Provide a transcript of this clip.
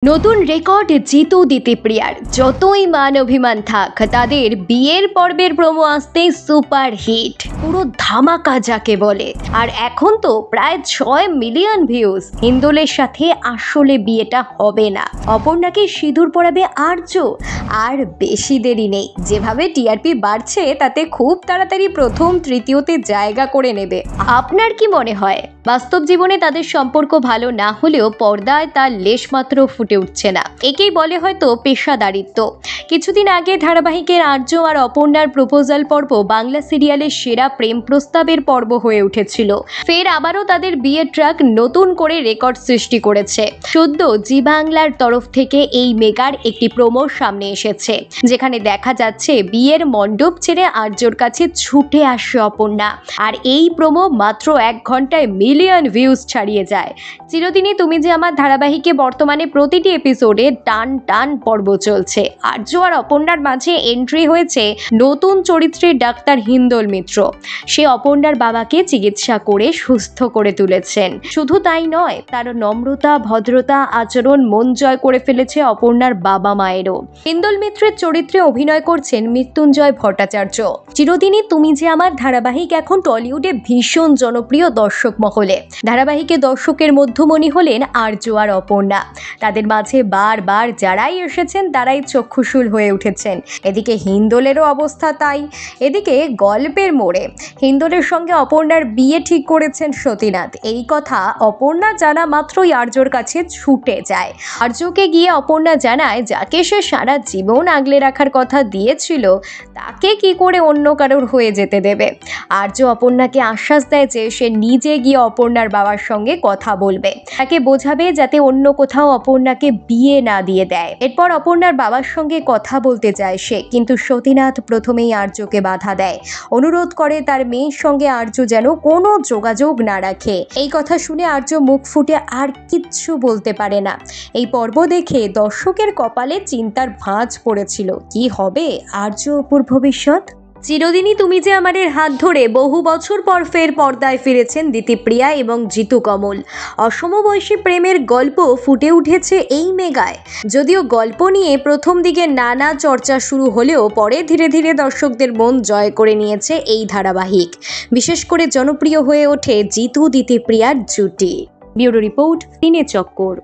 নতুন রেকর্ড জিতু দিতিপ্রিয়ার। যতই মান অভিমান থাক, তাদের বিয়ের পর্বের প্রোমো আসতেই সুপার হিট, পুরো ধামাকা যাকে বলে। আর এখন তো প্রায় 6 মিলিয়ন ভিউজ। হিন্দোলের সাথে আসলে বিয়েটা হবে না, অপর্ণাকে সিঁদুর পরাবে আর্য। আর বেশি দেরি নেই, যেভাবে টিআরপি বাড়ছে তাতে খুব তাড়াতাড়ি প্রথম তৃতীয়তে জায়গা করে নেবে। আপনার কি মনে হয়, বাস্তব জীবনে তাদের সম্পর্ক ভালো না হলেও পর্দায় তার লেশমাত্র ফুটে উঠছে না? একেই বলে হয়তো পেশাদারিত্ব। কিছুদিন আগে ধারাবাহিকের আর্য আর অপর্ণার প্রপোজাল পর্ব বাংলা সিরিয়ালের সেরা প্রেম প্রস্তাবের পর্ব হয়ে উঠেছিল। ফের আবারও তাদের বিয়ের ট্র্যাক নতুন করে রেকর্ড সৃষ্টি করেছে। সদ্য জি বাংলার তরফ থেকে এই মেগার একটি প্রোমো সামনে এসেছে, যেখানে দেখা যাচ্ছে বিয়ের মণ্ডপ ছেড়ে আর্যর কাছে ছুটে আসে অপর্ণা। আর এই প্রোমো মাত্র 1 ঘন্টায় মিলিয়ন ভিউজ ছাড়িয়ে যায়। চিরদিনই তুমি যে আমার ধারাবাহিকে বর্তমানে প্রতিটি এপিসোডে টান টান পর্ব চলছে। আর্য আর অপর্ণার মাঝে এন্ট্রি হয়েছে নতুন চরিত্রের ডাক্তার হিন্দোল মিত্র। সে অপর্ণার বাবাকে চিকিৎসা করে সুস্থ করে তুলেছেন। শুধু তাই নয়, তার নম্রতা, ভদ্রতা, আচরণ মন জয় করে ফেলেছে অপর্ণার বাবা মায়েরও। হিন্দোল মিত্রের চরিত্রে অভিনয় করছেন মৃত্যুঞ্জয় ভট্টাচার্য। চিরদিনই তুমি যে আমার ধারাবাহিক এখন টলিউডে ভীষণ জনপ্রিয় দর্শক মহলে। ধারাবাহিকে দর্শকের মধ্যমণি হলেন আর্য আর অপর্ণা। তাদের মাঝে বারবার যারাই এসেছেন তারাই চক্ষুশূল হয়ে উঠেছেন। এদিকে হিন্দোলেরও অবস্থা তাই। এদিকে গল্পের মোড়ে হিন্দোলের সঙ্গে অপর্ণার বিয়ে ঠিক করেছেন সতীনাথ। এই কথা অপর্ণা জানা মাত্রই আর্যর কাছে ছুটে যায়। আর্যকে গিয়ে অপর্ণা জানায়, যাকে সে সারা জীবন আগলে রাখার কথা দিয়েছিল তাকে কি করে অন্য কারোর হয়ে যেতে দেবে। আর্য অপর্ণাকে আশ্বাস দেয় যে সে নিজে গিয়ে অপর্ণার বাবার সঙ্গে কথা বলবে, তাকে বোঝাবে যাতে অন্য কোথাও অপর্ণাকে বিয়ে না দিয়ে দেয়। এরপর অপর্ণার বাবার সঙ্গে কথা বলতে চায় সে, কিন্তু সতীনাথ প্রথমেই আর্যকে বাধা দেয়। অনুরোধ করে তার মেয়ের সঙ্গে আর্য যেন কোনো যোগাযোগ না রাখে। এই কথা শুনে আর্য মুখ ফুটে আর কিচ্ছু বলতে পারে না। এই পর্ব দেখে দর্শকের কপালে চিন্তার ভাঁজ পড়েছিল, কি হবে আর্য অপুর ভবিষ্যৎ। চিরদিনই তুমি যে আমাদের হাত ধরে বহু বছর পর ফের পর্দায় ফিরেছেন দিতিপ্রিয়া এবং জিতু কমল। অসমবয়সী প্রেমের গল্প ফুটে উঠেছে এই মেগায়। যদিও গল্প নিয়ে প্রথম দিকে নানা চর্চা শুরু হলেও পরে ধীরে ধীরে দর্শকদের মন জয় করে নিয়েছে এই ধারাবাহিক। বিশেষ করে জনপ্রিয় হয়ে ওঠে জিতু দিতিপ্রিয়ার জুটি। ব্যুরো রিপোর্ট, দিনে চক্কর।